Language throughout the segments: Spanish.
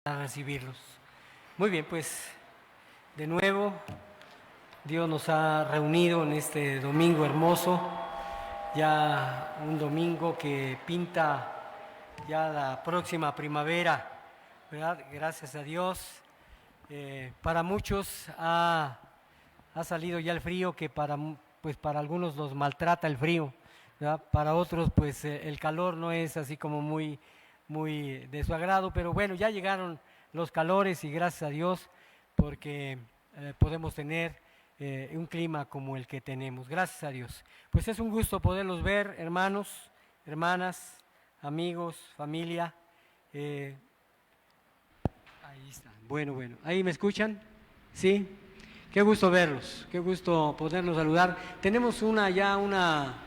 A recibirlos. Muy bien, pues de nuevo Dios nos ha reunido en este domingo hermoso, ya un domingo que pinta ya la próxima primavera, ¿verdad? Gracias a Dios. Para muchos ha salido ya el frío que pues para algunos los maltrata el frío, ¿verdad? Para otros pues el calor no es así como muy de su agrado, pero bueno, ya llegaron los calores y gracias a Dios porque podemos tener un clima como el que tenemos, gracias a Dios. Pues es un gusto poderlos ver, hermanos, hermanas, amigos, familia. Ahí está, bueno, ¿ahí me escuchan? ¿Sí? Qué gusto verlos, qué gusto poderlos saludar. Tenemos ya una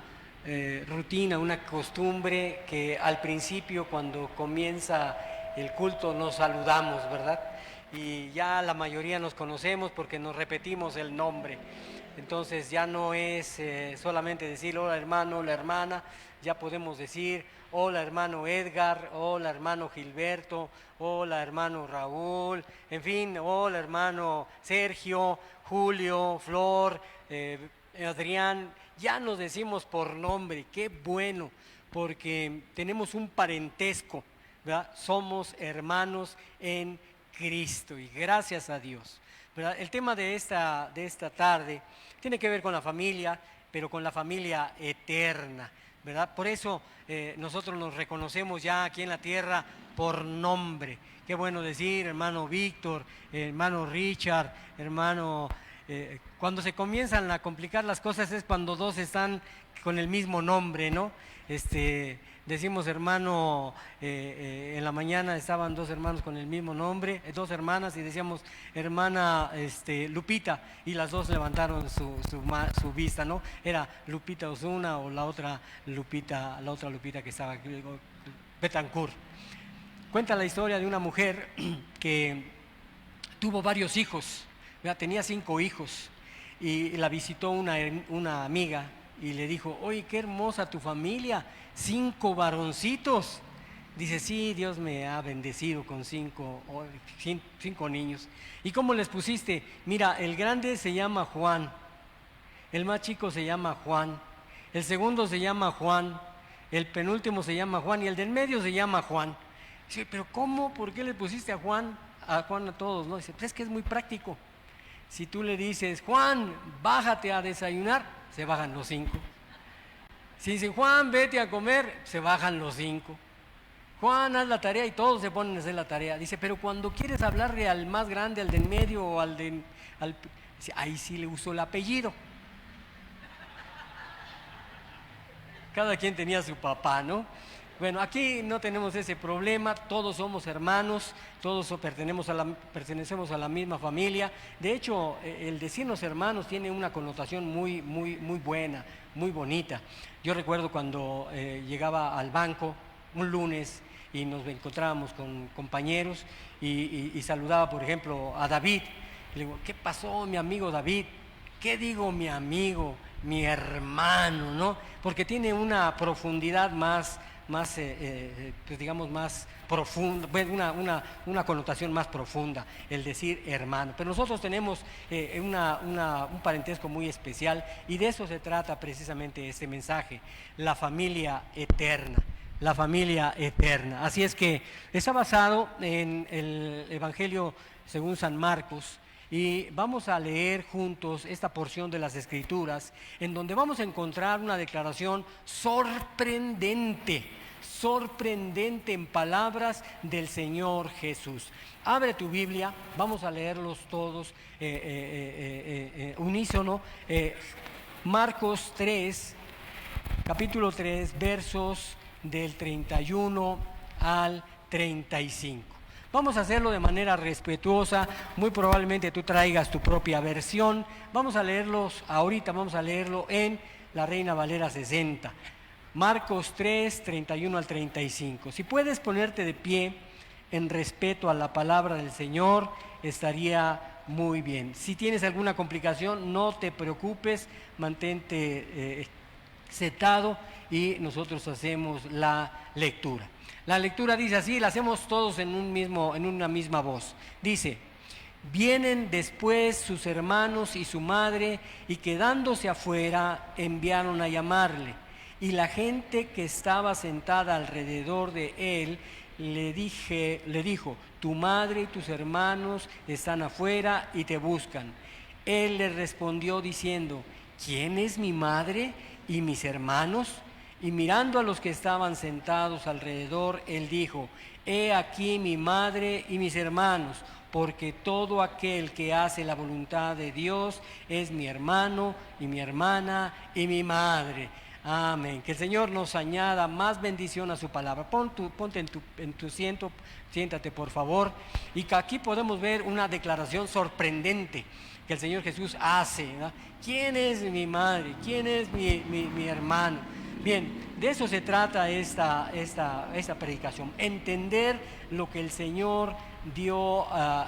rutina, una costumbre que al principio cuando comienza el culto nos saludamos, ¿verdad? Y ya la mayoría nos conocemos porque nos repetimos el nombre. Entonces ya no es solamente decir hola hermano, hola hermana, ya podemos decir hola hermano Edgar, hola hermano Gilberto, hola hermano Raúl, en fin, hola hermano Sergio, Julio, Flor, Adrián, ya nos decimos por nombre, qué bueno, porque tenemos un parentesco, ¿verdad? Somos hermanos en Cristo y gracias a Dios, ¿verdad? El tema de esta tarde tiene que ver con la familia, pero con la familia eterna, ¿verdad? Por eso nosotros nos reconocemos ya aquí en la tierra por nombre. Qué bueno decir, hermano Víctor, hermano Richard, hermano... cuando se comienzan a complicar las cosas es cuando dos están con el mismo nombre, ¿no? Decimos hermano, en la mañana estaban dos hermanos con el mismo nombre, dos hermanas, y decíamos hermana Lupita, y las dos levantaron su vista, ¿no? Era Lupita Osuna o la otra Lupita que estaba aquí, Betancourt. Cuenta la historia de una mujer que tuvo varios hijos, ¿verdad? Tenía 5 hijos, y la visitó una amiga y le dijo, oye, qué hermosa tu familia, 5 varoncitos. Dice, sí, Dios me ha bendecido con 5 niños. ¿Y cómo les pusiste? Mira, el grande se llama Juan, el más chico se llama Juan, el segundo se llama Juan, el penúltimo se llama Juan y el del medio se llama Juan. Dice, pero ¿cómo? ¿Por qué le pusiste a Juan a todos? No, dice, pues es que es muy práctico. Si tú le dices, Juan, bájate a desayunar, se bajan los 5. Si dice, Juan, vete a comer, se bajan los 5. Juan, haz la tarea, y todos se ponen a hacer la tarea. Dice, pero cuando quieres hablarle al más grande, al del medio o dice, ahí sí le usó el apellido. Cada quien tenía su papá, ¿no? Bueno, aquí no tenemos ese problema, todos somos hermanos, todos pertenecemos a la misma familia. De hecho, el decirnos hermanos tiene una connotación muy buena, muy bonita. Yo recuerdo cuando llegaba al banco un lunes y nos encontrábamos con compañeros y saludaba, por ejemplo, a David. Le digo, ¿qué pasó, mi amigo David? ¿Qué digo mi amigo, mi hermano, no? Porque tiene una profundidad más pues digamos más profunda, una connotación más profunda, el decir hermano. Pero nosotros tenemos un parentesco muy especial y de eso se trata precisamente este mensaje, la familia eterna. La familia eterna. Así es que está basado en el Evangelio según San Marcos. Y vamos a leer juntos esta porción de las Escrituras, en donde vamos a encontrar una declaración sorprendente en palabras del Señor Jesús. Abre tu Biblia, vamos a leerlos todos unísono. Marcos 3, capítulo 3, versos del 31 al 35. Vamos a hacerlo de manera respetuosa, muy probablemente tú traigas tu propia versión. Vamos a leerlos ahorita, vamos a leerlo en la Reina Valera 60. Marcos 3, 31 al 35. Si puedes ponerte de pie en respeto a la palabra del Señor, estaría muy bien. Si tienes alguna complicación, no te preocupes, mantente sentado y nosotros hacemos la lectura. La lectura dice así, la hacemos todos en una misma voz. Dice: vienen después sus hermanos y su madre, y quedándose afuera enviaron a llamarle. Y la gente que estaba sentada alrededor de él le dijo: tu madre y tus hermanos están afuera y te buscan. Él le respondió diciendo: ¿quién es mi madre y mis hermanos? Y mirando a los que estaban sentados alrededor, él dijo: he aquí mi madre y mis hermanos, porque todo aquel que hace la voluntad de Dios es mi hermano y mi hermana y mi madre. Amén. Que el Señor nos añada más bendición a su palabra. Ponte en tu siéntate por favor. Y que aquí podemos ver una declaración sorprendente que el Señor Jesús hace, ¿no? ¿Quién es mi madre? ¿Quién es mi hermano? Bien, de eso se trata esta predicación, entender lo que el Señor dio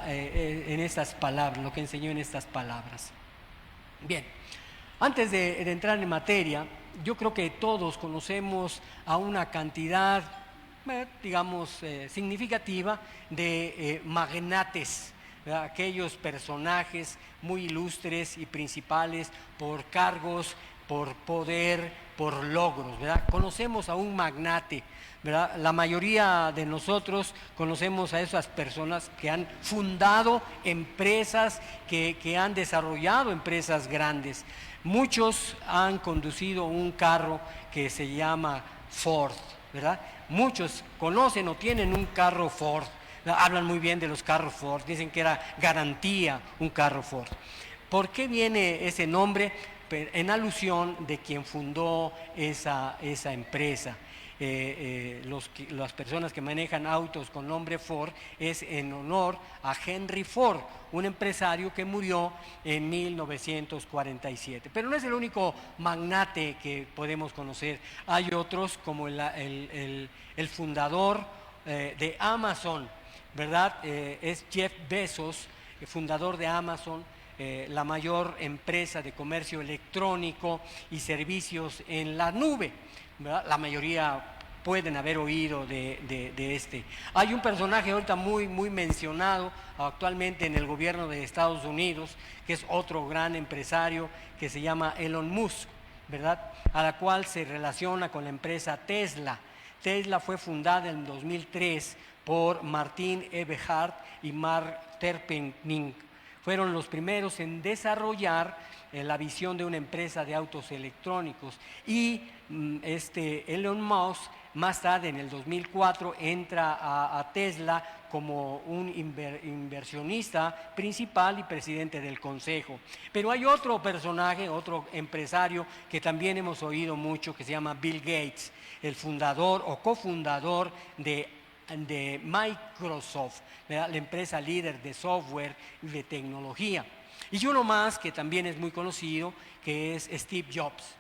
en estas palabras, lo que enseñó en estas palabras. Bien, antes de entrar en materia, yo creo que todos conocemos a una cantidad, digamos, significativa de magnates, ¿verdad? Aquellos personajes muy ilustres y principales por cargos, por poder, por logros, ¿verdad? Conocemos a un magnate, ¿verdad? La mayoría de nosotros conocemos a esas personas que han fundado empresas, que han desarrollado empresas grandes. Muchos han conducido un carro que se llama Ford, ¿verdad? Muchos conocen o tienen un carro Ford, ¿verdad? Hablan muy bien de los carros Ford, dicen que era garantía un carro Ford. ¿Por qué viene ese nombre? En alusión de quien fundó esa empresa. Las personas que manejan autos con nombre Ford es en honor a Henry Ford, un empresario que murió en 1947. Pero no es el único magnate que podemos conocer. Hay otros como el fundador de Amazon, ¿verdad? Es Jeff Bezos, fundador de Amazon, la mayor empresa de comercio electrónico y servicios en la nube, ¿verdad? La mayoría pueden haber oído de este. Hay un personaje ahorita muy mencionado actualmente en el gobierno de Estados Unidos, que es otro gran empresario, que se llama Elon Musk, ¿verdad? A la cual se relaciona con la empresa Tesla. Tesla fue fundada en 2003 por Martin Eberhard y Mark Terpening. Fueron los primeros en desarrollar la visión de una empresa de autos electrónicos. Y Elon Musk, más tarde, en el 2004, entra a Tesla como un inversionista principal y presidente del consejo. Pero hay otro personaje, otro empresario que también hemos oído mucho, que se llama Bill Gates, el fundador o cofundador de Microsoft, ¿verdad? La empresa líder de software y de tecnología. Y uno más que también es muy conocido, que es Steve Jobs,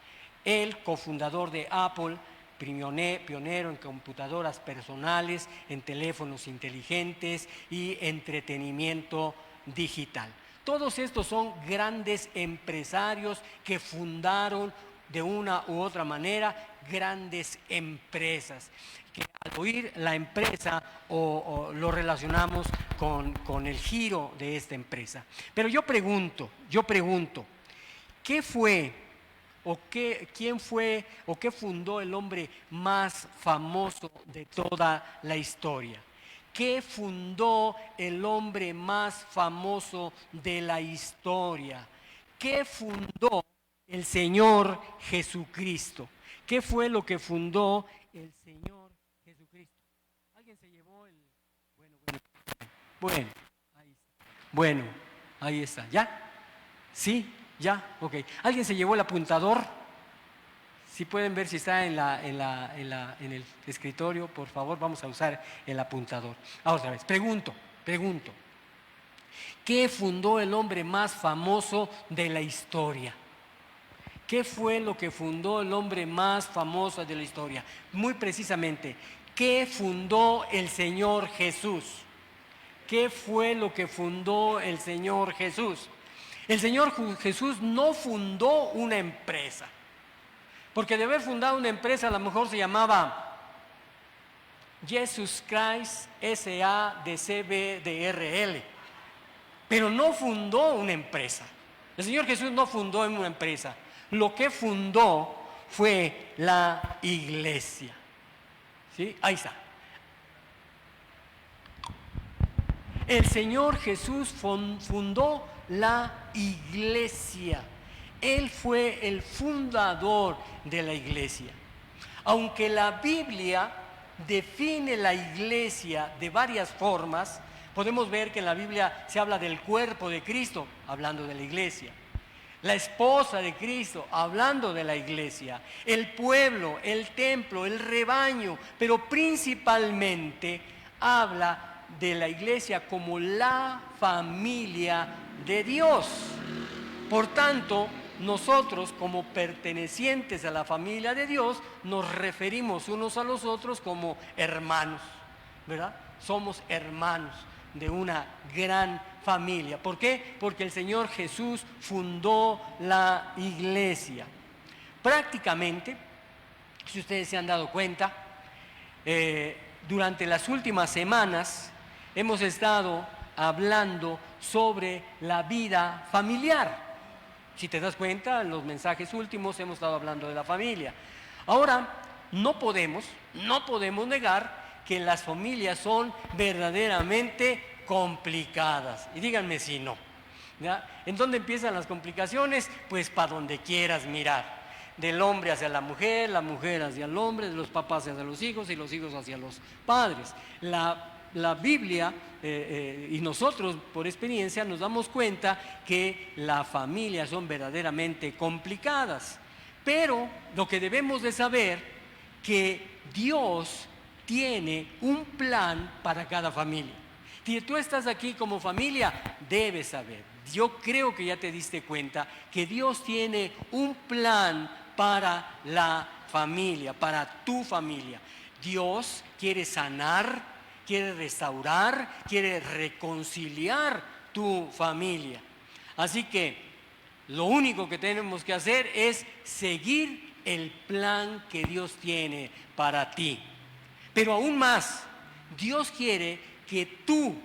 el cofundador de Apple, pionero en computadoras personales, en teléfonos inteligentes y entretenimiento digital. Todos estos son grandes empresarios que fundaron de una u otra manera grandes empresas, que al oír la empresa o lo relacionamos con el giro de esta empresa. Pero yo pregunto, ¿qué fue quién fue o qué fundó el hombre más famoso de toda la historia? ¿Qué fundó el hombre más famoso de la historia? ¿Qué fundó el Señor Jesucristo? ¿Qué fue lo que fundó el Señor Jesucristo? ¿Alguien se llevó el...? Bueno, ahí está. ¿Ya? ¿Sí? ¿Ya? Ok. ¿Alguien se llevó el apuntador? Si pueden ver si está en el escritorio, por favor, vamos a usar el apuntador. Otra vez, pregunto. ¿Qué fundó el hombre más famoso de la historia? ¿Qué fue lo que fundó el hombre más famoso de la historia? Muy precisamente, ¿qué fundó el Señor Jesús? ¿Qué fue lo que fundó el Señor Jesús? El Señor Jesús no fundó una empresa. Porque de haber fundado una empresa, a lo mejor se llamaba Jesus Christ SADCBDRL, pero no fundó una empresa. El Señor Jesús no fundó en una empresa. Lo que fundó fue la iglesia. ¿Sí? Ahí está. El Señor Jesús fundó la iglesia. Él fue el fundador de la iglesia. Aunque la Biblia define la iglesia de varias formas, podemos ver que en la Biblia se habla del cuerpo de Cristo, hablando de la iglesia. La esposa de Cristo, hablando de la iglesia. El pueblo, el templo, el rebaño, pero principalmente habla de la iglesia como la familia de Dios. Por tanto, nosotros como pertenecientes a la familia de Dios nos referimos unos a los otros como hermanos, ¿verdad? Somos hermanos de una gran familia. ¿Por qué? Porque el Señor Jesús fundó la iglesia. Prácticamente, si ustedes se han dado cuenta, durante las últimas semanas hemos estado hablando sobre la vida familiar. Si te das cuenta, en los mensajes últimos hemos estado hablando de la familia. Ahora, no podemos negar que las familias son verdaderamente complicadas. Y díganme si no, ¿ya? ¿En dónde empiezan las complicaciones? Pues para donde quieras mirar. Del hombre hacia la mujer hacia el hombre, de los papás hacia los hijos y los hijos hacia los padres. La Biblia y nosotros por experiencia nos damos cuenta que las familias son verdaderamente complicadas. Pero lo que debemos de saber que Dios tiene un plan para cada familia. Si tú estás aquí como familia, debes saber. Yo creo que ya te diste cuenta que Dios tiene un plan para la familia, para tu familia. Dios quiere sanar, quiere restaurar, quiere reconciliar tu familia. Así que lo único que tenemos que hacer es seguir el plan que Dios tiene para ti. Pero aún más, Dios quiere que tú,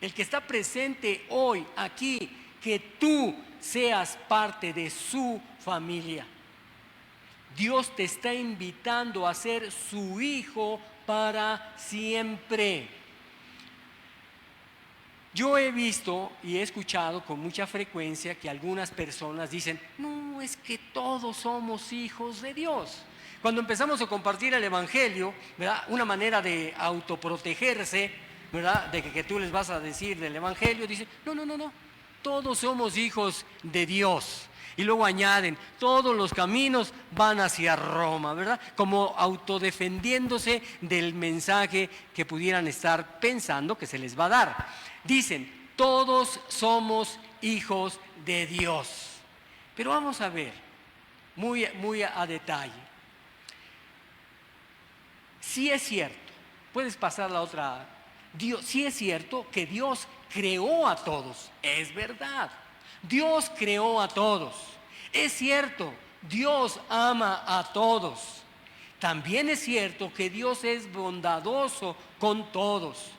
el que está presente hoy aquí, que tú seas parte de su familia. Dios te está invitando a ser su hijo para siempre. Yo he visto y he escuchado con mucha frecuencia que algunas personas dicen, no, es que todos somos hijos de Dios. Cuando empezamos a compartir el Evangelio, ¿verdad? Una manera de autoprotegerse, ¿verdad? De que tú les vas a decir del Evangelio, dicen, no, todos somos hijos de Dios. Y luego añaden, todos los caminos van hacia Roma, ¿verdad? Como autodefendiéndose del mensaje que pudieran estar pensando que se les va a dar. Dicen, todos somos hijos de Dios. Pero vamos a ver, muy a detalle. Sí es cierto, puedes pasar la otra. Sí es cierto que Dios creó a todos, es verdad. Dios creó a todos. Es cierto, Dios ama a todos. También es cierto que Dios es bondadoso con todos.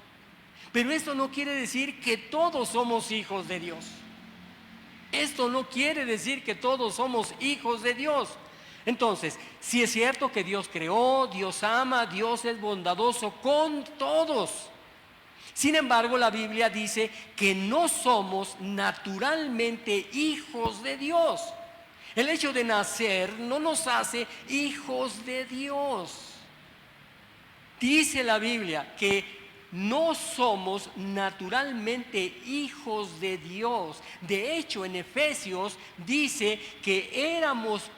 Pero esto no quiere decir que todos somos hijos de Dios. Esto no quiere decir que todos somos hijos de Dios. Entonces, sí es cierto que Dios creó, Dios ama, Dios es bondadoso con todos. Sin embargo, la Biblia dice que no somos naturalmente hijos de Dios. El hecho de nacer no nos hace hijos de Dios. Dice la Biblia que no somos naturalmente hijos de Dios. De hecho, en Efesios dice que éramos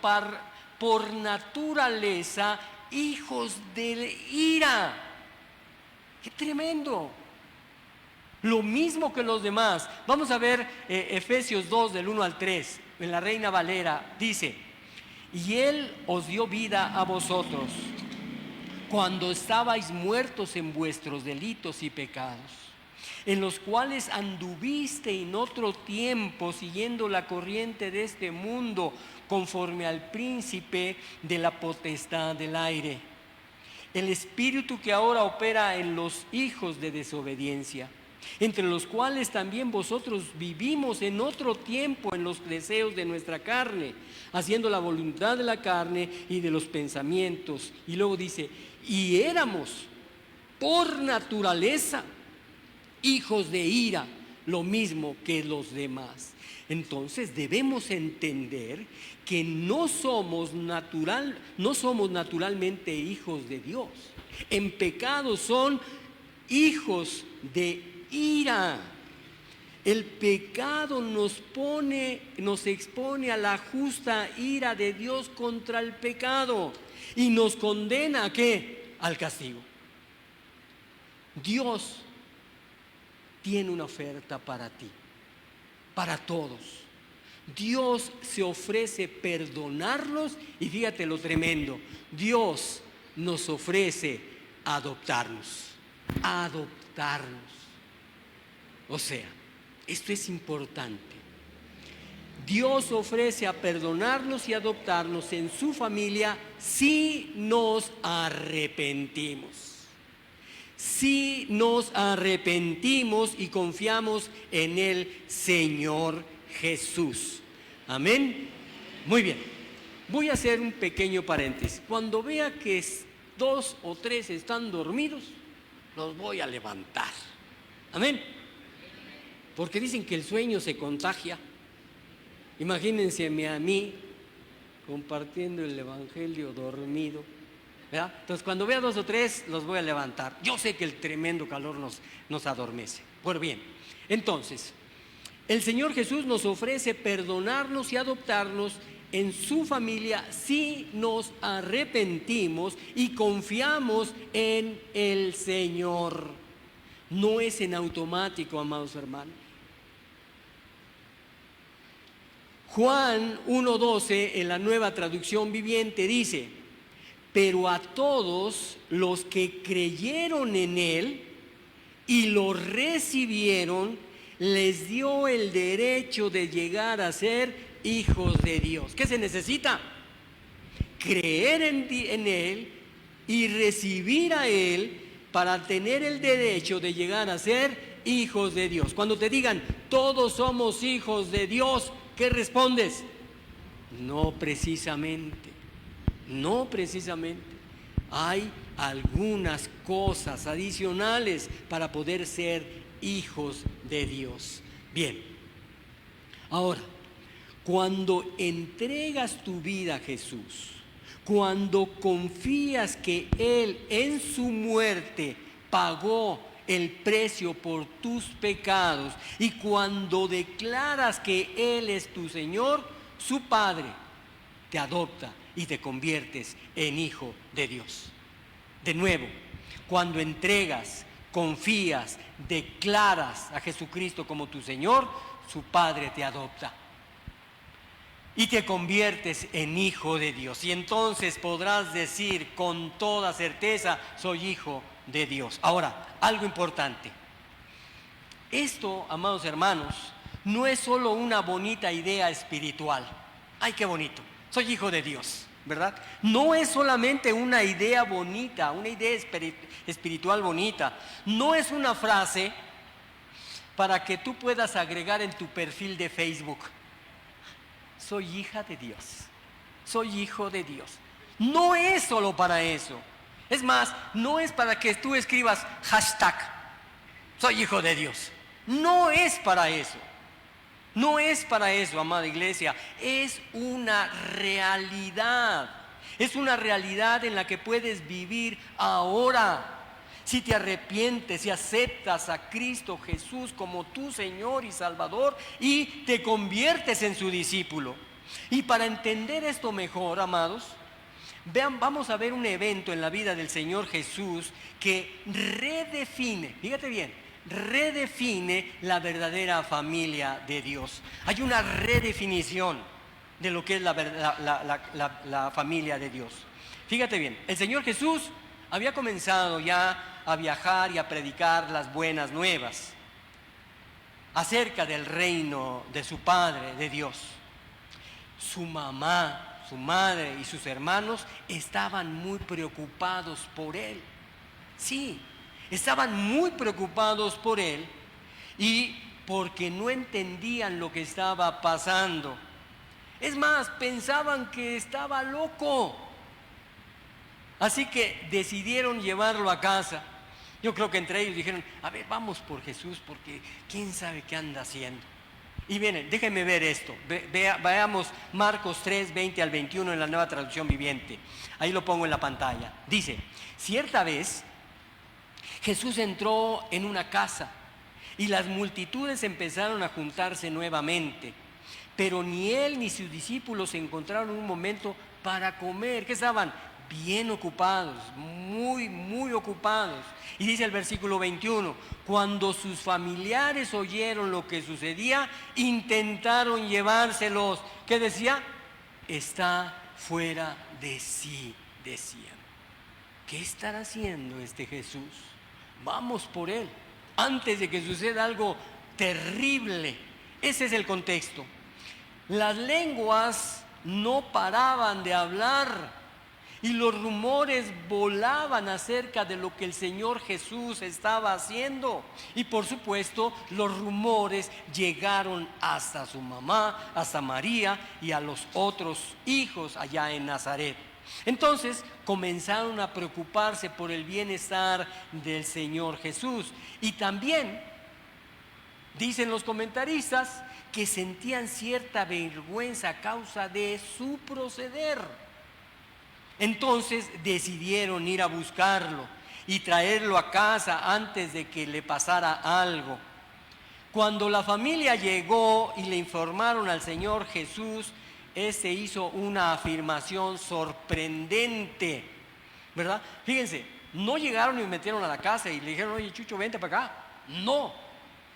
por naturaleza hijos de ira. ¡Qué tremendo! Lo mismo que los demás. Vamos a ver Efesios 2 del 1 al 3. En la Reina Valera dice, y Él os dio vida a vosotros cuando estabais muertos en vuestros delitos y pecados, en los cuales anduviste en otro tiempo siguiendo la corriente de este mundo, conforme al príncipe de la potestad del aire, el espíritu que ahora opera en los hijos de desobediencia, entre los cuales también vosotros vivimos en otro tiempo en los deseos de nuestra carne, haciendo la voluntad de la carne y de los pensamientos. Y luego dice, y éramos por naturaleza hijos de ira, lo mismo que los demás. Entonces debemos entender que no somos naturalmente hijos de Dios. En pecado son hijos de ira. El pecado nos expone a la justa ira de Dios contra el pecado y nos condena ¿a qué? Al castigo. Dios tiene una oferta para ti, para todos. Dios se ofrece perdonarlos y fíjate lo tremendo, Dios nos ofrece adoptarnos. O sea, esto es importante. Dios ofrece a perdonarnos y adoptarnos en su familia si nos arrepentimos. Si nos arrepentimos y confiamos en el Señor Jesús. Amén. Muy bien. Voy a hacer un pequeño paréntesis. Cuando vea que 2 o 3 están dormidos, los voy a levantar. Amén. Porque dicen que el sueño se contagia. Imagínense a mí compartiendo el evangelio dormido, ¿verdad? Entonces cuando vea 2 o 3 los voy a levantar. Yo sé que el tremendo calor nos adormece. Pues bien, entonces el Señor Jesús nos ofrece perdonarnos y adoptarnos en su familia si nos arrepentimos y confiamos en el Señor. No es en automático, amados hermanos. Juan 1:12 en la Nueva Traducción Viviente dice: pero a todos los que creyeron en Él y lo recibieron, les dio el derecho de llegar a ser hijos de Dios. ¿Qué se necesita? Creer en Él y recibir a Él para tener el derecho de llegar a ser hijos de Dios. Cuando te digan, todos somos hijos de Dios, ¿qué respondes? No precisamente. Hay algunas cosas adicionales para poder ser hijos de Dios. Bien, ahora, cuando entregas tu vida a Jesús, cuando confías que Él en su muerte pagó el precio por tus pecados y cuando declaras que Él es tu Señor, su Padre te adopta y te conviertes en hijo de Dios. De nuevo, cuando entregas, confías, declaras a Jesucristo como tu Señor, su Padre te adopta y te conviertes en hijo de Dios. Y entonces podrás decir con toda certeza, soy hijo de Dios. Ahora, algo importante. Esto, amados hermanos, no es solo una bonita idea espiritual. ¡Ay, qué bonito! Soy hijo de Dios, ¿verdad? No es solamente una idea bonita, una idea espiritual bonita. No es una frase para que tú puedas agregar en tu perfil de Facebook: soy hija de Dios, soy hijo de Dios. No es solo para eso. Es más, no es para que tú escribas hashtag soy hijo de Dios. No es para eso. No es para eso, amada iglesia. Es una realidad. Es una realidad en la que puedes vivir ahora. Si te arrepientes y aceptas a Cristo Jesús como tu Señor y Salvador y te conviertes en su discípulo. Y para entender esto mejor, amados, vamos a ver un evento en la vida del Señor Jesús que redefine, fíjate bien, redefine la verdadera familia de Dios. Hay una redefinición de lo que es la familia de Dios. Fíjate bien, el Señor Jesús había comenzado ya a viajar y a predicar las buenas nuevas acerca del reino de su Padre, de Dios. Su mamá, su madre y sus hermanos estaban muy preocupados por él. Sí, estaban muy preocupados por él y porque no entendían lo que estaba pasando. Es más, pensaban que estaba loco. Así que decidieron llevarlo a casa. Yo creo que entre ellos dijeron, a ver, vamos por Jesús porque quién sabe qué anda haciendo. Y miren, déjenme ver esto. Veamos Marcos 3, 20 al 21 en la Nueva Traducción Viviente. Ahí lo pongo en la pantalla. Dice, cierta vez Jesús entró en una casa y las multitudes empezaron a juntarse nuevamente. Pero ni él ni sus discípulos se encontraron un momento para comer. ¿Qué estaban? Bien ocupados, muy ocupados. Y dice el versículo 21, cuando sus familiares oyeron lo que sucedía, intentaron llevárselos. ¿Qué decía? Está fuera de sí, decían. ¿Qué estará haciendo este Jesús? Vamos por él, antes de que suceda algo terrible. Ese es el contexto. Las lenguas no paraban de hablar y los rumores volaban acerca de lo que el Señor Jesús estaba haciendo. Y por supuesto, los rumores llegaron hasta su mamá, hasta María y a los otros hijos allá en Nazaret. Entonces comenzaron a preocuparse por el bienestar del Señor Jesús. Y también, dicen los comentaristas, que sentían cierta vergüenza a causa de su proceder. Entonces decidieron ir a buscarlo y traerlo a casa antes de que le pasara algo. Cuando la familia llegó y le informaron al Señor Jesús, este hizo una afirmación sorprendente, ¿verdad? Fíjense, no llegaron y me metieron a la casa y le dijeron, oye Chucho, vente para acá. No,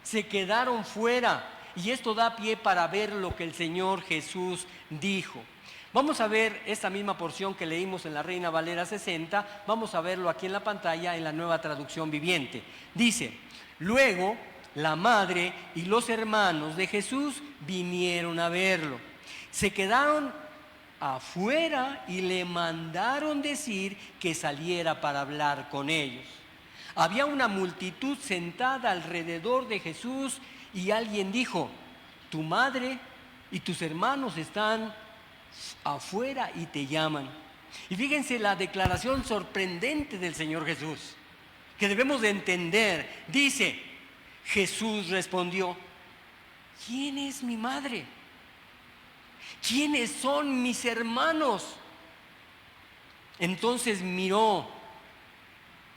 se quedaron fuera. Y esto da pie para ver lo que el Señor Jesús dijo. Vamos a ver esta misma porción que leímos en la Reina Valera 60, vamos a verlo aquí en la pantalla en la Nueva Traducción Viviente. Dice, luego la madre y los hermanos de Jesús vinieron a verlo. Se quedaron afuera y le mandaron decir que saliera para hablar con ellos. Había una multitud sentada alrededor de Jesús y alguien dijo, tu madre y tus hermanos están afuera y te llaman. Y fíjense la declaración sorprendente del Señor Jesús, que debemos de entender. Dice, Jesús respondió, ¿quién es mi madre? ¿Quiénes son mis hermanos? Entonces miró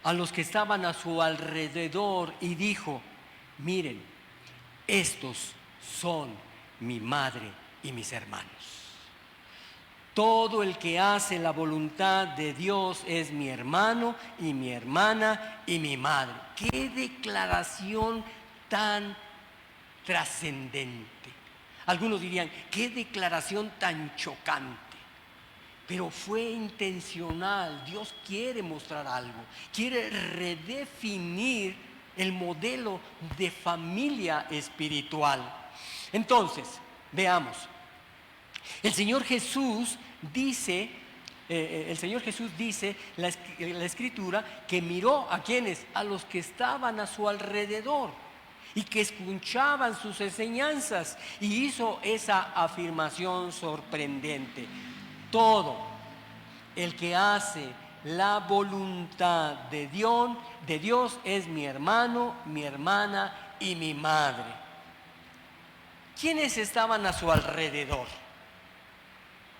a los que estaban a su alrededor y dijo, miren, estos son mi madre y mis hermanos. Todo el que hace la voluntad de Dios es mi hermano y mi hermana y mi madre. ¡Qué declaración tan trascendente! Algunos dirían, ¡qué declaración tan chocante! Pero fue intencional. Dios quiere mostrar algo, quiere redefinir el modelo de familia espiritual. Entonces, veamos. El Señor Jesús dice, la Escritura, que miró a quienes, a los que estaban a su alrededor y que escuchaban sus enseñanzas, y hizo esa afirmación sorprendente. Todo el que hace la voluntad de Dios es mi hermano, mi hermana y mi madre. ¿Quiénes estaban a su alrededor?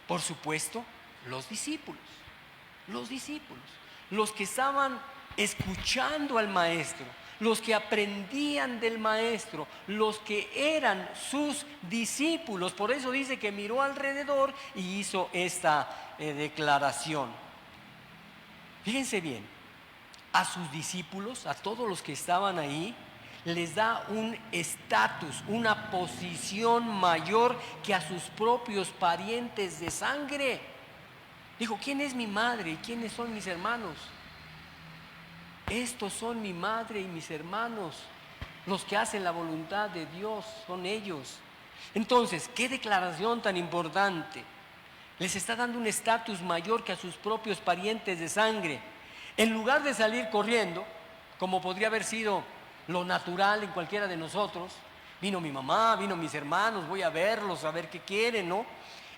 Por supuesto, los discípulos, los que estaban escuchando al maestro, los que aprendían del maestro, los que eran sus discípulos. Por eso dice que miró alrededor y hizo esta declaración. Fíjense bien, a sus discípulos, a todos los que estaban ahí, les da un estatus, una posición mayor que a sus propios parientes de sangre. Dijo, ¿quién es mi madre y quiénes son mis hermanos? Estos son mi madre y mis hermanos, los que hacen la voluntad de Dios, son ellos. Entonces, qué declaración tan importante. Les está dando un estatus mayor que a sus propios parientes de sangre. En lugar de salir corriendo, como podría haber sido lo natural en cualquiera de nosotros, vino mi mamá, vino mis hermanos, voy a verlos, a ver qué quieren, ¿no?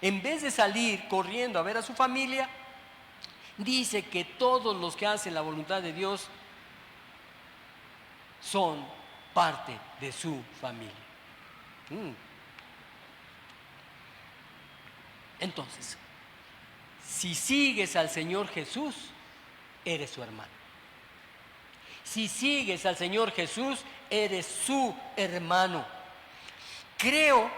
En vez de salir corriendo a ver a su familia, dice que todos los que hacen la voluntad de Dios son parte de su familia. Entonces, si sigues al Señor Jesús, eres su hermano. Si sigues al Señor Jesús, eres su hermano. Creo,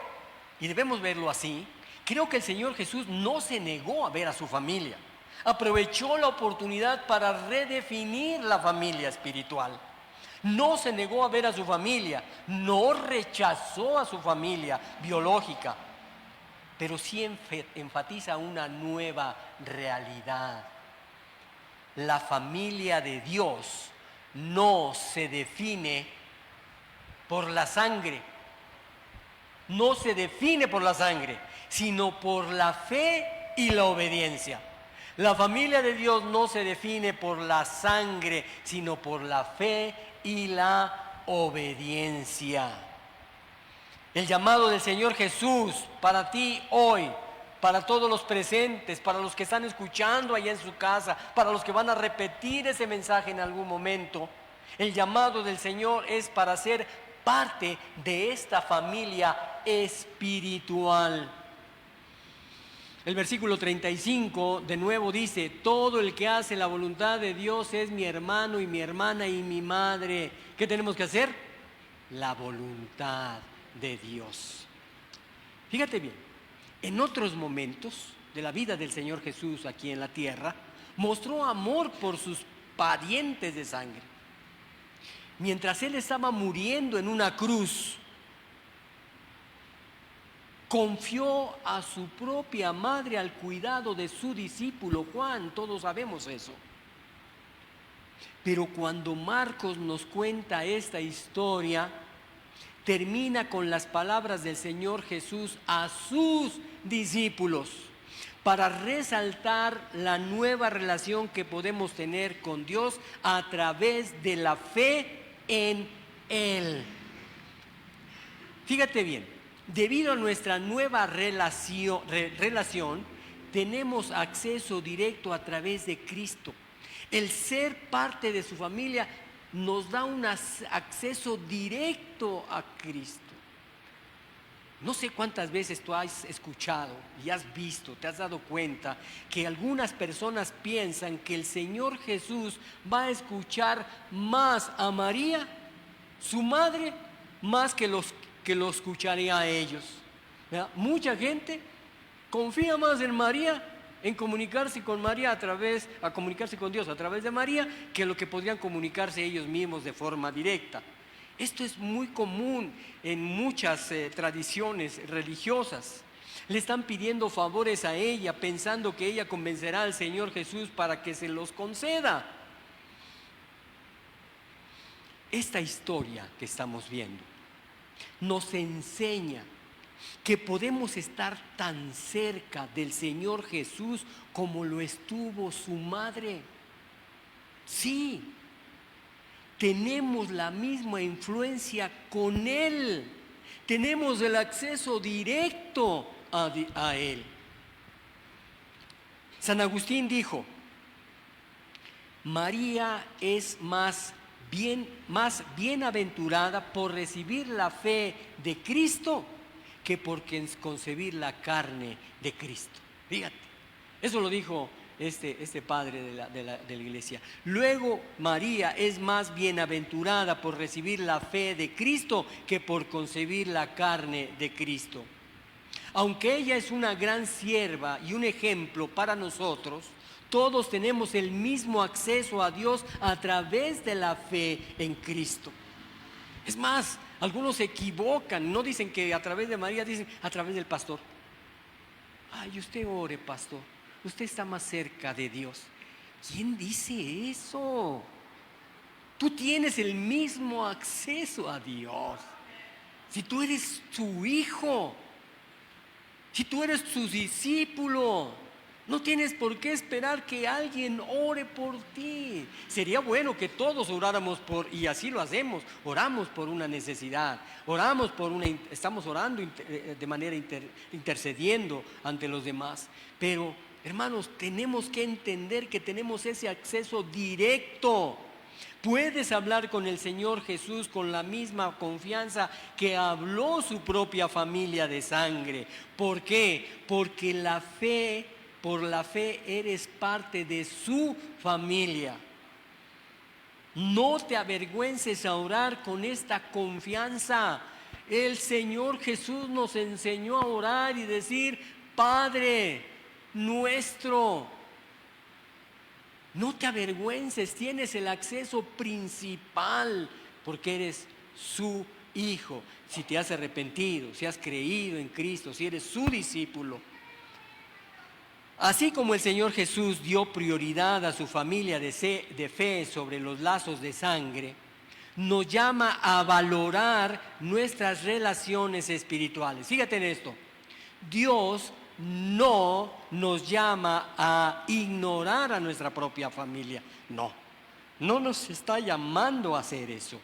y debemos verlo así, creo que el Señor Jesús no se negó a ver a su familia. Aprovechó la oportunidad para redefinir la familia espiritual. No se negó a ver a su familia, no rechazó a su familia biológica, pero sí enfatiza una nueva realidad. La familia de Dios no se define por la sangre, no se define por la sangre, sino por la fe y la obediencia. La familia de Dios no se define por la sangre, sino por la fe y la obediencia. El llamado del Señor Jesús para ti hoy, para todos los presentes, para los que están escuchando allá en su casa, para los que van a repetir ese mensaje en algún momento, el llamado del Señor es para ser parte de esta familia espiritual. El versículo 35 de nuevo dice: todo el que hace la voluntad de Dios es mi hermano y mi hermana y mi madre. ¿Qué tenemos que hacer? La voluntad de Dios. Fíjate bien, en otros momentos de la vida del Señor Jesús aquí en la tierra, mostró amor por sus parientes de sangre. Mientras Él estaba muriendo en una cruz, confió a su propia madre al cuidado de su discípulo Juan, todos sabemos eso. Pero cuando Marcos nos cuenta esta historia, termina con las palabras del Señor Jesús a sus discípulos para resaltar la nueva relación que podemos tener con Dios a través de la fe en Él. Fíjate bien, debido a nuestra nueva relación, tenemos acceso directo a través de Cristo. El ser parte de su familia nos da un acceso directo a Cristo. No sé cuántas veces tú has escuchado y has visto, te has dado cuenta que algunas personas piensan que el Señor Jesús va a escuchar más a María, su madre, más que lo escucharía a ellos. ¿Verdad? Mucha gente confía más en María, en comunicarse con María a comunicarse con Dios a través de María, que lo que podrían comunicarse ellos mismos de forma directa. Esto es muy común en muchas tradiciones religiosas. Le están pidiendo favores a ella, pensando que ella convencerá al Señor Jesús para que se los conceda. Esta historia que estamos viendo nos enseña que podemos estar tan cerca del Señor Jesús como lo estuvo su madre. Sí, tenemos la misma influencia con Él, tenemos el acceso directo a Él. San Agustín dijo: María es más bienaventurada por recibir la fe de Cristo que por concebir la carne de Cristo. Fíjate, eso lo dijo este padre de la iglesia. Luego, María es más bienaventurada por recibir la fe de Cristo que por concebir la carne de Cristo. Aunque ella es una gran sierva y un ejemplo para nosotros, todos tenemos el mismo acceso a Dios a través de la fe en Cristo. Es más, algunos se equivocan, no dicen que a través de María, dicen a través del pastor. Ay, usted ore, pastor, usted está más cerca de Dios. ¿Quién dice eso? Tú tienes el mismo acceso a Dios. Si tú eres su hijo, si tú eres su discípulo, no tienes por qué esperar que alguien ore por ti. Sería bueno que todos oráramos y así lo hacemos, oramos por una necesidad, estamos orando de manera intercediendo ante los demás. Pero, hermanos, tenemos que entender que tenemos ese acceso directo. Puedes hablar con el Señor Jesús con la misma confianza que habló su propia familia de sangre. ¿Por qué? Porque por la fe eres parte de su familia. No te avergüences a orar con esta confianza. El Señor Jesús nos enseñó a orar y decir: Padre nuestro. No te avergüences, tienes el acceso principal porque eres su hijo. Si te has arrepentido, si has creído en Cristo, si eres su discípulo. Así como el Señor Jesús dio prioridad a su familia de fe sobre los lazos de sangre, nos llama a valorar nuestras relaciones espirituales. Fíjate en esto. Dios no nos llama a ignorar a nuestra propia familia. No nos está llamando a hacer eso.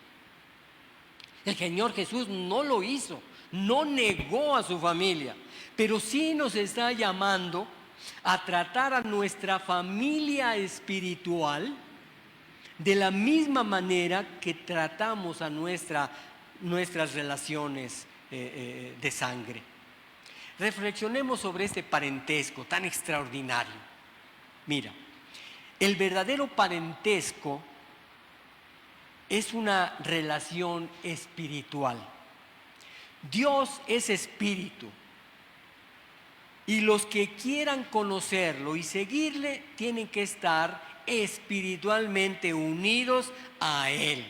El Señor Jesús no lo hizo, no negó a su familia, pero sí nos está llamando a tratar a nuestra familia espiritual de la misma manera que tratamos a nuestras relaciones de sangre. Reflexionemos sobre este parentesco tan extraordinario. Mira, el verdadero parentesco es una relación espiritual. Dios es espíritu y los que quieran conocerlo y seguirle tienen que estar espiritualmente unidos a Él.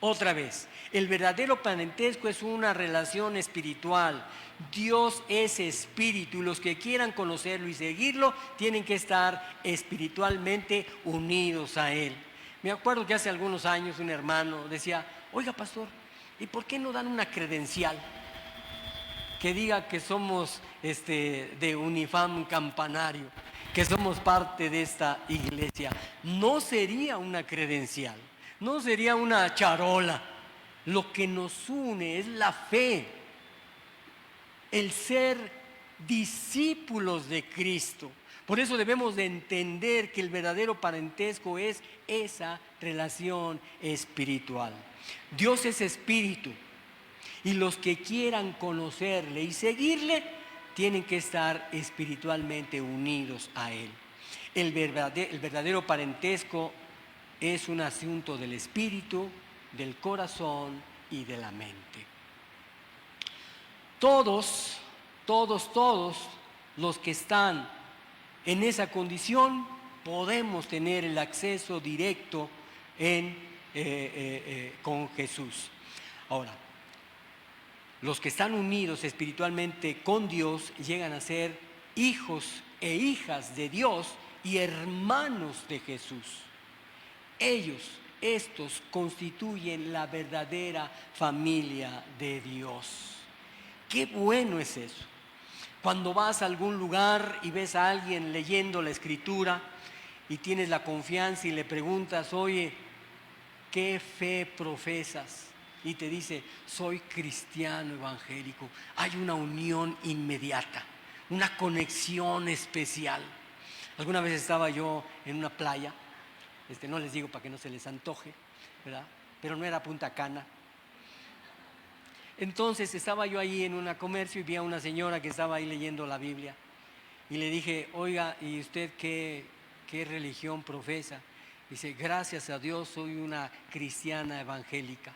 Otra vez, el verdadero parentesco es una relación espiritual. Dios es espíritu y los que quieran conocerlo y seguirlo tienen que estar espiritualmente unidos a Él. Me acuerdo que hace algunos años un hermano decía: oiga, pastor, ¿y por qué no dan una credencial que diga que somos de Unifam Campanario, que somos parte de esta iglesia? No sería una credencial, no sería una charola. Lo que nos une es la fe, el ser discípulos de Cristo. Por eso debemos de entender que el verdadero parentesco es esa relación espiritual. Dios es espíritu y los que quieran conocerle y seguirle tienen que estar espiritualmente unidos a Él. El verdadero parentesco es un asunto del espíritu, del corazón y de la mente. Todos los que están en esa condición podemos tener el acceso directo con Jesús. Ahora, los que están unidos espiritualmente con Dios llegan a ser hijos e hijas de Dios y hermanos de Jesús. Estos constituyen la verdadera familia de Dios. Qué bueno es eso. Cuando vas a algún lugar y ves a alguien leyendo la Escritura y tienes la confianza y le preguntas: oye, ¿qué fe profesas? Y te dice: soy cristiano evangélico. Hay una unión inmediata, una conexión especial. Alguna vez estaba yo en una playa, no les digo para que no se les antoje, ¿verdad? Pero no era Punta Cana. Entonces estaba yo ahí en un comercio y vi a una señora que estaba ahí leyendo la Biblia. Y le dije: oiga, ¿y usted qué religión profesa? Dice: gracias a Dios soy una cristiana evangélica.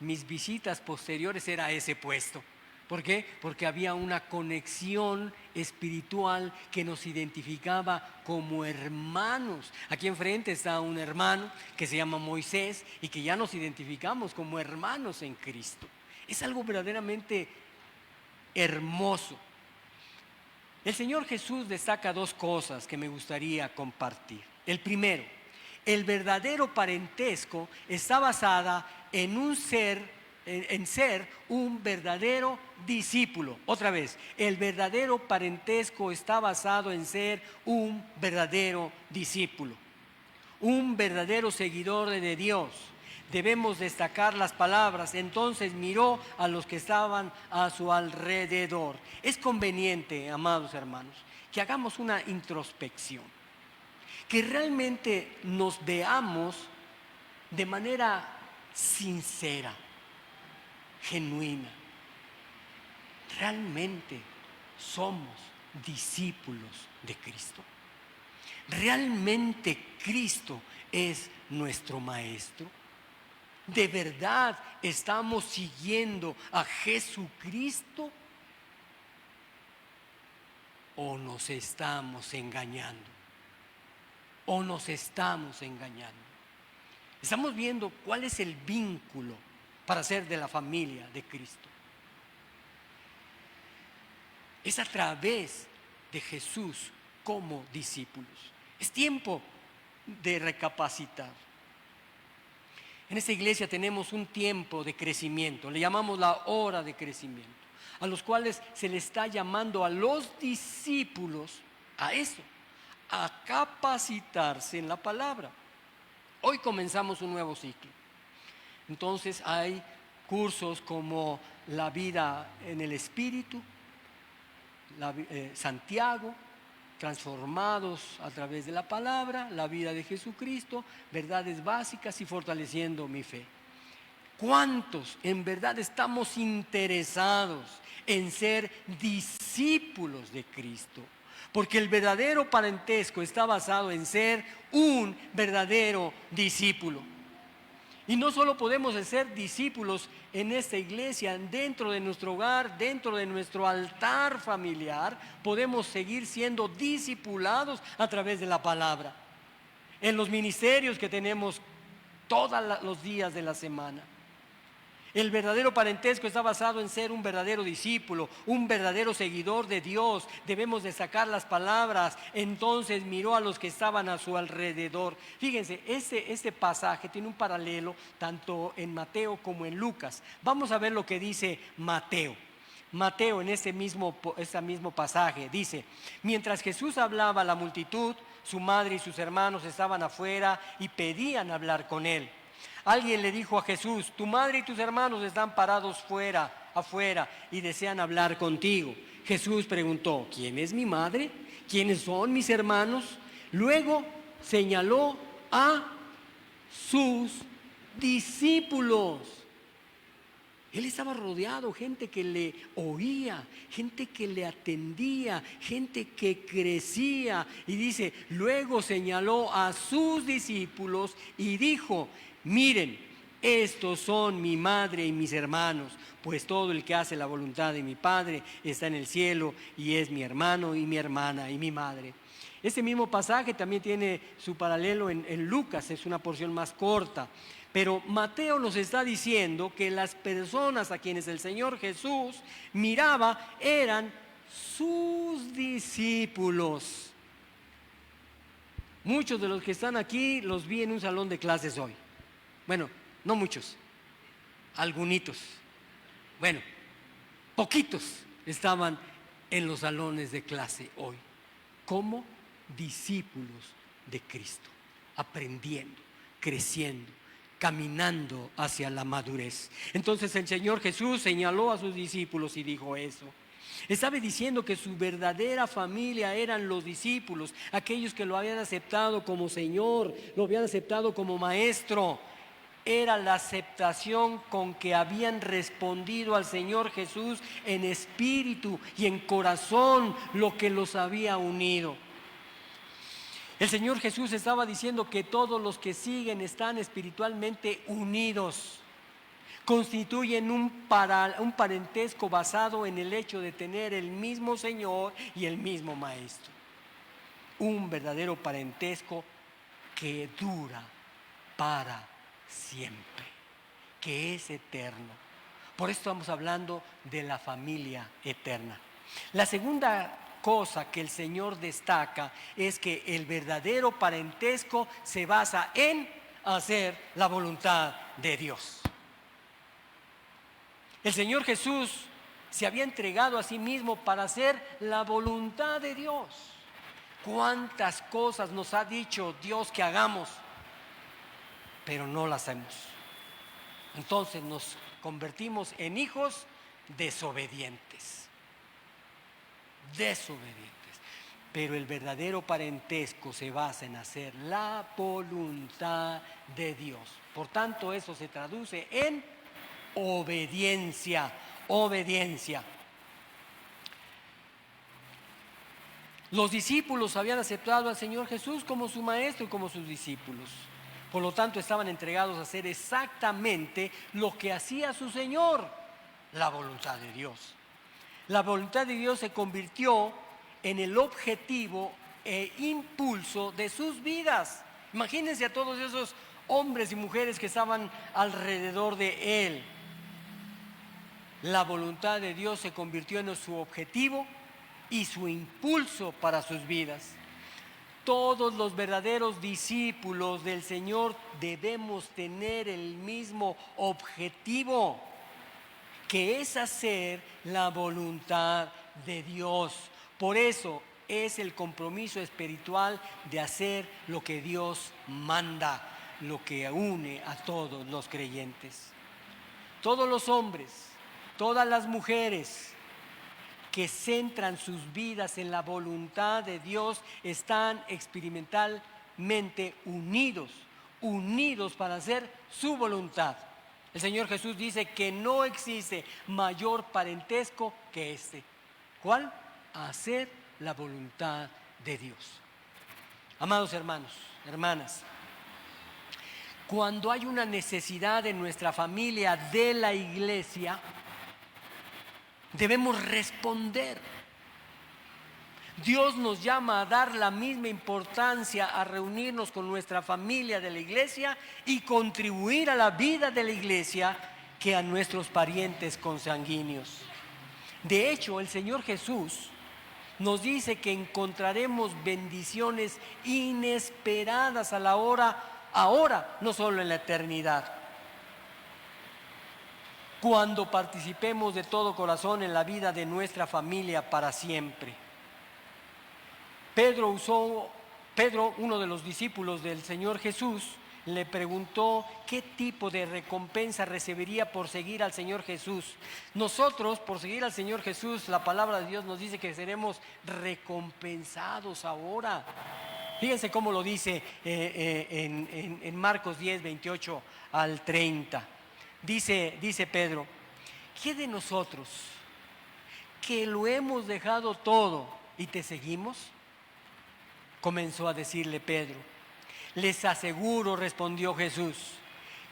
Mis visitas posteriores era ese puesto. ¿Por qué? Porque había una conexión espiritual que nos identificaba como hermanos. Aquí enfrente está un hermano que se llama Moisés y que ya nos identificamos como hermanos en Cristo. Es algo verdaderamente hermoso. El Señor Jesús destaca dos cosas que me gustaría compartir. El primero, el verdadero parentesco está basada en ser un verdadero discípulo. Otra vez, el verdadero parentesco está basado en ser un verdadero discípulo, un verdadero seguidor de Dios. Debemos destacar las palabras: entonces miró a los que estaban a su alrededor. Es conveniente, amados hermanos, que hagamos una introspección, que realmente nos veamos de manera sincera, genuina. ¿Realmente somos discípulos de Cristo? ¿Realmente Cristo es nuestro Maestro? ¿De verdad estamos siguiendo a Jesucristo? ¿O nos estamos engañando? ¿O nos estamos engañando? Estamos viendo cuál es el vínculo para ser de la familia de Cristo. Es a través de Jesús como discípulos. Es tiempo de recapacitar. En esta iglesia tenemos un tiempo de crecimiento, le llamamos la hora de crecimiento, a los cuales se le está llamando a los discípulos a eso, a capacitarse en la palabra. Hoy comenzamos un nuevo ciclo. Entonces hay cursos como la vida en el Espíritu, Santiago, transformados a través de la palabra, la vida de Jesucristo, verdades básicas y fortaleciendo mi fe. ¿Cuántos en verdad estamos interesados en ser discípulos de Cristo? Porque el verdadero parentesco está basado en ser un verdadero discípulo. Y no solo podemos ser discípulos en esta iglesia, dentro de nuestro hogar, dentro de nuestro altar familiar, podemos seguir siendo discipulados a través de la palabra, en los ministerios que tenemos todos los días de la semana. El verdadero parentesco está basado en ser un verdadero discípulo, un verdadero seguidor de Dios. Debemos de sacar las palabras. Entonces miró a los que estaban a su alrededor. Fíjense, este pasaje tiene un paralelo tanto en Mateo como en Lucas. Vamos a ver lo que dice Mateo. Mateo en este mismo pasaje dice: mientras Jesús hablaba a la multitud, su madre y sus hermanos estaban afuera y pedían hablar con él. Alguien le dijo a Jesús: tu madre y tus hermanos están parados afuera y desean hablar contigo. Jesús preguntó: ¿quién es mi madre? ¿Quiénes son mis hermanos? Luego señaló a sus discípulos. Él estaba rodeado, gente que le oía, gente que le atendía, gente que crecía. Y dice, luego señaló a sus discípulos y dijo: miren, estos son mi madre y mis hermanos, pues todo el que hace la voluntad de mi Padre está en el cielo y es mi hermano y mi hermana y mi madre. Este mismo pasaje también tiene su paralelo en Lucas, es una porción más corta. Pero Mateo nos está diciendo que las personas a quienes el Señor Jesús miraba eran sus discípulos. Muchos de los que están aquí los vi en un salón de clases hoy. Bueno, no muchos, algunitos. Bueno, poquitos estaban en los salones de clase hoy, como discípulos de Cristo, aprendiendo, creciendo, caminando hacia la madurez. Entonces el Señor Jesús señaló a sus discípulos y dijo eso. Estaba diciendo que su verdadera familia eran los discípulos, aquellos que lo habían aceptado como Señor, lo habían aceptado como Maestro. Era la aceptación con que habían respondido al Señor Jesús en espíritu y en corazón lo que los había unido. El Señor Jesús estaba diciendo que todos los que siguen están espiritualmente unidos, constituyen un parentesco basado en el hecho de tener el mismo Señor y el mismo Maestro. Un verdadero parentesco que dura para siempre, que es eterno. Por eso estamos hablando de la familia eterna. La segunda cosa que el Señor destaca es que el verdadero parentesco se basa en hacer la voluntad de Dios. El Señor Jesús se había entregado a sí mismo para hacer la voluntad de Dios. ¿Cuántas cosas nos ha dicho Dios que hagamos, pero no las hacemos? Entonces nos convertimos en hijos desobedientes. Pero el verdadero parentesco se basa en hacer la voluntad de Dios. Por tanto, eso se traduce en obediencia. Los discípulos habían aceptado al Señor Jesús como su maestro y como sus discípulos. Por lo tanto, estaban entregados a hacer exactamente lo que hacía su Señor, la voluntad de Dios. La voluntad de Dios se convirtió en el objetivo e impulso de sus vidas. Imagínense a todos esos hombres y mujeres que estaban alrededor de Él. La voluntad de Dios se convirtió en su objetivo y su impulso para sus vidas. Todos los verdaderos discípulos del Señor debemos tener el mismo objetivo, que es hacer la voluntad de Dios. Por eso es el compromiso espiritual de hacer lo que Dios manda, lo que une a todos los creyentes. Todos los hombres, todas las mujeres que centran sus vidas en la voluntad de Dios están experimentalmente unidos para hacer su voluntad. El Señor Jesús dice que no existe mayor parentesco que este. ¿Cuál? Hacer la voluntad de Dios. Amados hermanos, hermanas, cuando hay una necesidad en nuestra familia de la iglesia, debemos responder. Dios nos llama a dar la misma importancia a reunirnos con nuestra familia de la iglesia y contribuir a la vida de la iglesia que a nuestros parientes consanguíneos. De hecho, el Señor Jesús nos dice que encontraremos bendiciones inesperadas a la hora, ahora, no solo en la eternidad. Cuando participemos de todo corazón en la vida de nuestra familia para siempre. Pedro, uno de los discípulos del Señor Jesús, le preguntó qué tipo de recompensa recibiría por seguir al Señor Jesús. Nosotros, por seguir al Señor Jesús, la palabra de Dios nos dice que seremos recompensados ahora. Fíjense cómo lo dice en Marcos 10, 28 al 30. Dice Pedro: ¿qué de nosotros que lo hemos dejado todo y te seguimos? Comenzó a decirle Pedro. Les aseguro, respondió Jesús,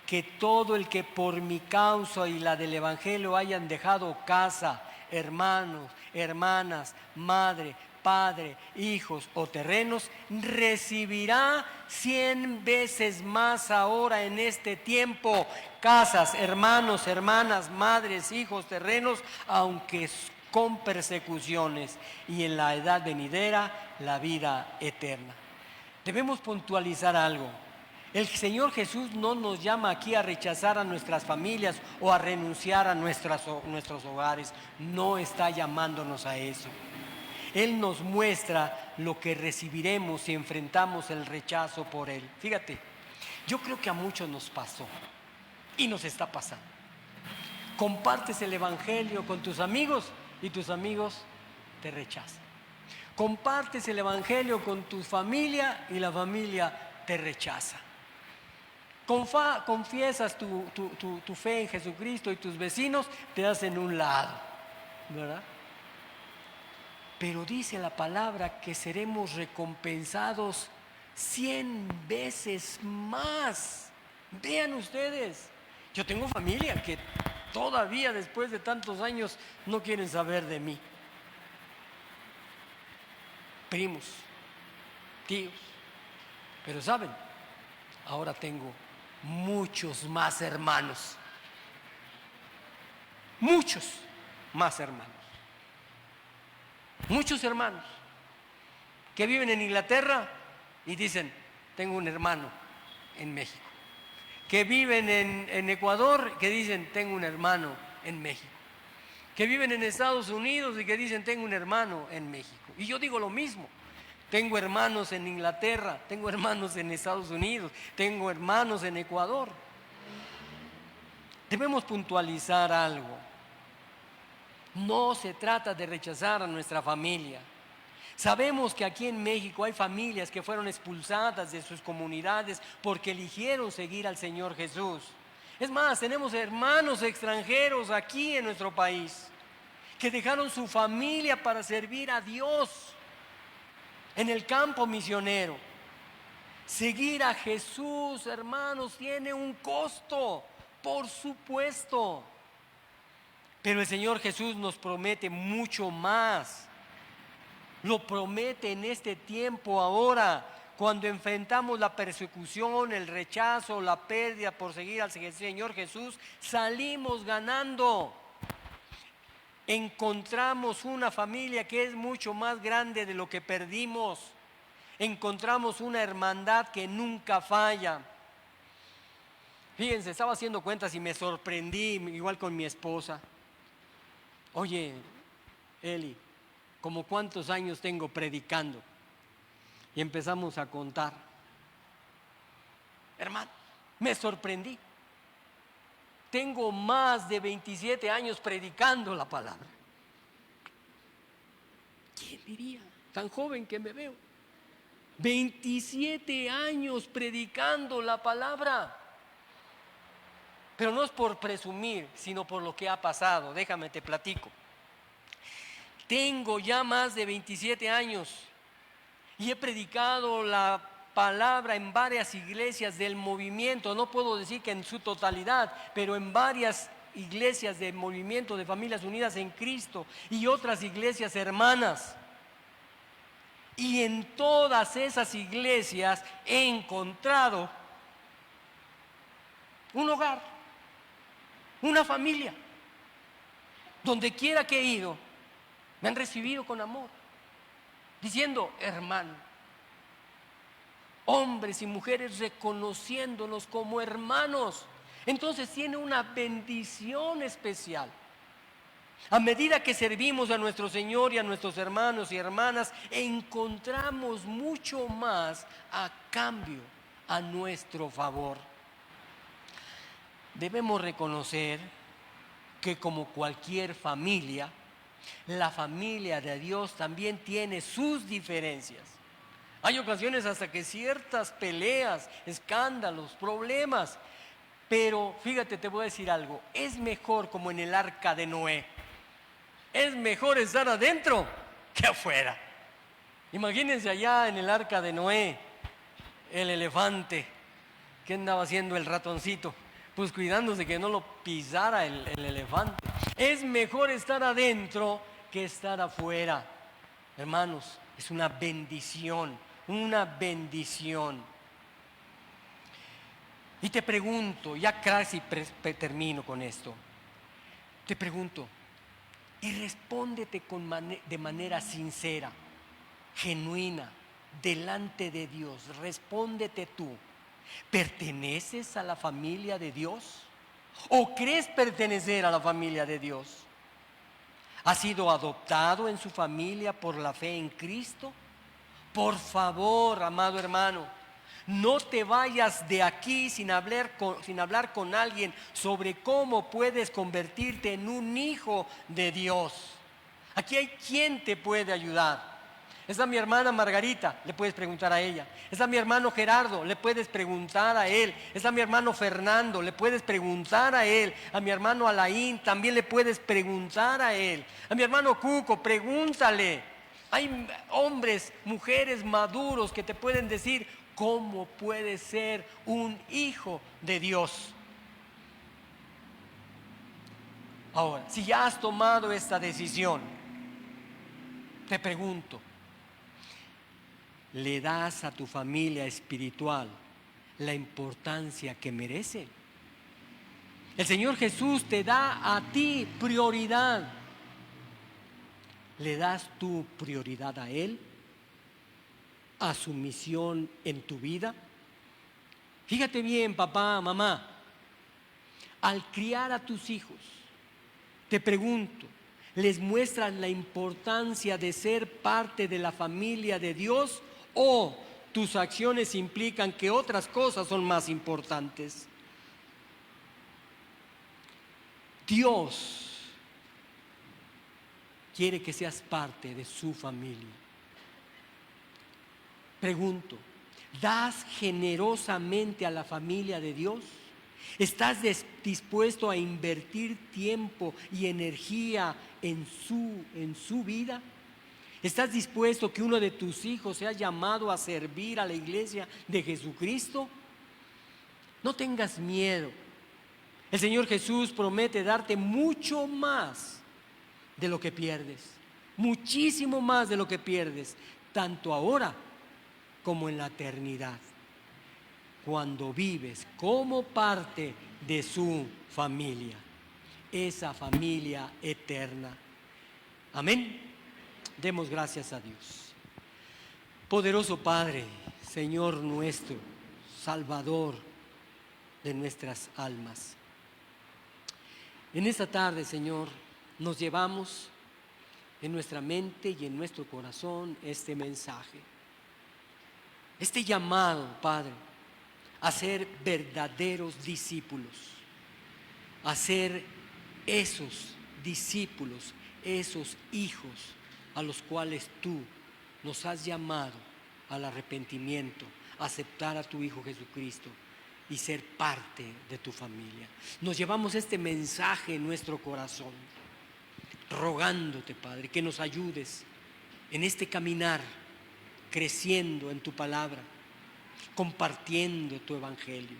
que todo el que por mi causa y la del Evangelio hayan dejado casa, hermanos, hermanas, madre, padre, hijos o terrenos, recibirá 100 veces más ahora en este tiempo, casas, hermanos, hermanas, madres, hijos, terrenos, aunque con persecuciones, y en la edad venidera la vida eterna. Debemos puntualizar algo. El Señor Jesús no nos llama aquí a rechazar a nuestras familias o a renunciar a nuestros hogares. No está llamándonos a eso. Él nos muestra lo que recibiremos si enfrentamos el rechazo por Él. Fíjate, yo creo que a muchos nos pasó y nos está pasando. Compartes el Evangelio con tus amigos y tus amigos te rechazan. Compartes el Evangelio con tu familia y la familia te rechaza. Confiesas tu fe en Jesucristo y tus vecinos te hacen un lado, ¿verdad? Pero dice la palabra que seremos recompensados 100 veces más. Vean ustedes, yo tengo familia que todavía después de tantos años no quieren saber de mí. Primos, tíos, pero saben, ahora tengo muchos más hermanos, muchos más hermanos. Muchos hermanos que viven en Inglaterra y dicen, tengo un hermano en México. Que viven en Ecuador, que dicen, tengo un hermano en México. Que viven en Estados Unidos y que dicen, tengo un hermano en México. Y yo digo lo mismo. Tengo hermanos en Inglaterra, tengo hermanos en Estados Unidos, tengo hermanos en Ecuador. Debemos puntualizar algo. No se trata de rechazar a nuestra familia. Sabemos que aquí en México hay familias que fueron expulsadas de sus comunidades porque eligieron seguir al Señor Jesús. Es más, tenemos hermanos extranjeros aquí en nuestro país que dejaron su familia para servir a Dios en el campo misionero. Seguir a Jesús, hermanos, tiene un costo, por supuesto. Pero el Señor Jesús nos promete mucho más. Lo promete en este tiempo ahora, cuando enfrentamos la persecución, el rechazo, la pérdida por seguir al Señor Jesús, salimos ganando. Encontramos una familia que es mucho más grande de lo que perdimos. Encontramos una hermandad que nunca falla. Fíjense, estaba haciendo cuentas y me sorprendí, igual con mi esposa. Oye, Eli, ¿como cuántos años tengo predicando? Y empezamos a contar. Hermano, me sorprendí. Tengo más de 27 años predicando la palabra. ¿Quién diría? Tan joven que me veo. 27 años predicando la palabra. Pero no es por presumir, sino por lo que ha pasado. Déjame te platico. Tengo ya más de 27 años y he predicado la palabra en varias iglesias del movimiento. No puedo decir que en su totalidad, pero en varias iglesias del movimiento de Familias Unidas en Cristo y otras iglesias hermanas. Y en todas esas iglesias he encontrado un hogar, una familia. Donde quiera que he ido, me han recibido con amor, diciendo, hermano, hombres y mujeres reconociéndonos como hermanos. Entonces tiene una bendición especial. A medida que servimos a nuestro Señor y a nuestros hermanos y hermanas, encontramos mucho más a cambio a nuestro favor. Debemos reconocer que como cualquier familia, la familia de Dios también tiene sus diferencias. Hay ocasiones hasta que ciertas peleas, escándalos, problemas, pero fíjate, te voy a decir algo, es mejor como en el arca de Noé. Es mejor estar adentro que afuera. Imagínense allá en el arca de Noé, el elefante, ¿qué andaba haciendo el ratoncito? Pues cuidándose que no lo pisara el elefante. Es mejor estar adentro que estar afuera. Hermanos, es una bendición, una bendición. Y te pregunto, ya casi termino con esto. Te pregunto, y respóndete de manera sincera, genuina, delante de Dios. Respóndete tú. ¿Perteneces a la familia de Dios? ¿O crees pertenecer a la familia de Dios? ¿Has sido adoptado en su familia por la fe en Cristo? Por favor, amado hermano, no te vayas de aquí sin hablar con alguien sobre cómo puedes convertirte en un hijo de Dios. Aquí hay quien te puede ayudar. Está mi hermana Margarita, le puedes preguntar a ella. Está mi hermano Gerardo, le puedes preguntar a él. Está mi hermano Fernando, le puedes preguntar a él. A mi hermano Alain, también le puedes preguntar a él. A mi hermano Cuco, pregúntale. Hay hombres, mujeres maduros que te pueden decir cómo puedes ser un hijo de Dios. Ahora, si ya has tomado esta decisión, te pregunto, ¿le das a tu familia espiritual la importancia que merece? El Señor Jesús te da a ti prioridad. ¿Le das tu prioridad a Él? ¿A su misión en tu vida? Fíjate bien, papá, mamá, al criar a tus hijos, te pregunto, ¿les muestras la importancia de ser parte de la familia de Dios o tus acciones implican que otras cosas son más importantes? Dios quiere que seas parte de su familia. Pregunto, ¿das generosamente a la familia de Dios? ¿Estás dispuesto a invertir tiempo y energía en su vida? ¿Estás dispuesto que uno de tus hijos sea llamado a servir a la iglesia de Jesucristo? No tengas miedo. El Señor Jesús promete darte mucho más de lo que pierdes, muchísimo más de lo que pierdes, tanto ahora como en la eternidad, cuando vives como parte de su familia, esa familia eterna. Amén. Demos gracias a Dios. Poderoso Padre, Señor nuestro, Salvador de nuestras almas. En esta tarde, Señor, nos llevamos en nuestra mente y en nuestro corazón este mensaje, este llamado, Padre, a ser verdaderos discípulos, a ser esos discípulos, esos hijos a los cuales tú nos has llamado al arrepentimiento, a aceptar a tu Hijo Jesucristo y ser parte de tu familia. Nos llevamos este mensaje en nuestro corazón, rogándote, Padre, que nos ayudes en este caminar, creciendo en tu palabra, compartiendo tu evangelio,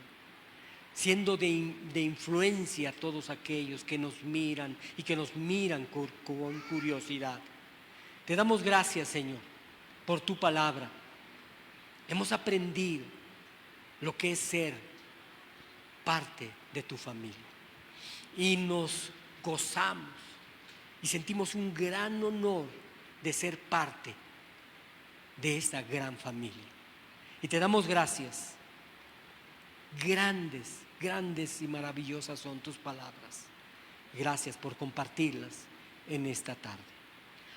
siendo de influencia a todos aquellos que nos miran y que nos miran con curiosidad. Te damos gracias, Señor, por tu palabra. Hemos aprendido lo que es ser parte de tu familia y nos gozamos y sentimos un gran honor de ser parte de esta gran familia. Y te damos gracias. Grandes, grandes y maravillosas son tus palabras. Gracias por compartirlas en esta tarde.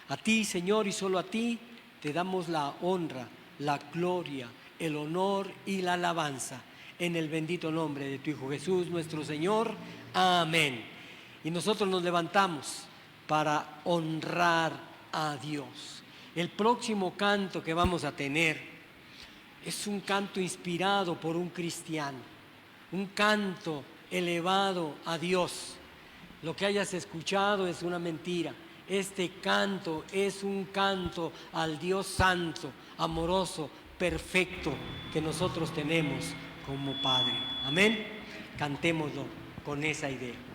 A ti, Señor, y solo a ti te damos la honra, la gloria, el honor y la alabanza en el bendito nombre de tu Hijo Jesús, nuestro Señor. Amén. Y nosotros nos levantamos para honrar a Dios. El próximo canto que vamos a tener es un canto inspirado por un cristiano, un canto elevado a Dios. Lo que hayas escuchado es una mentira. Este canto es un canto al Dios santo, amoroso, perfecto que nosotros tenemos como Padre. Amén. Cantémoslo con esa idea.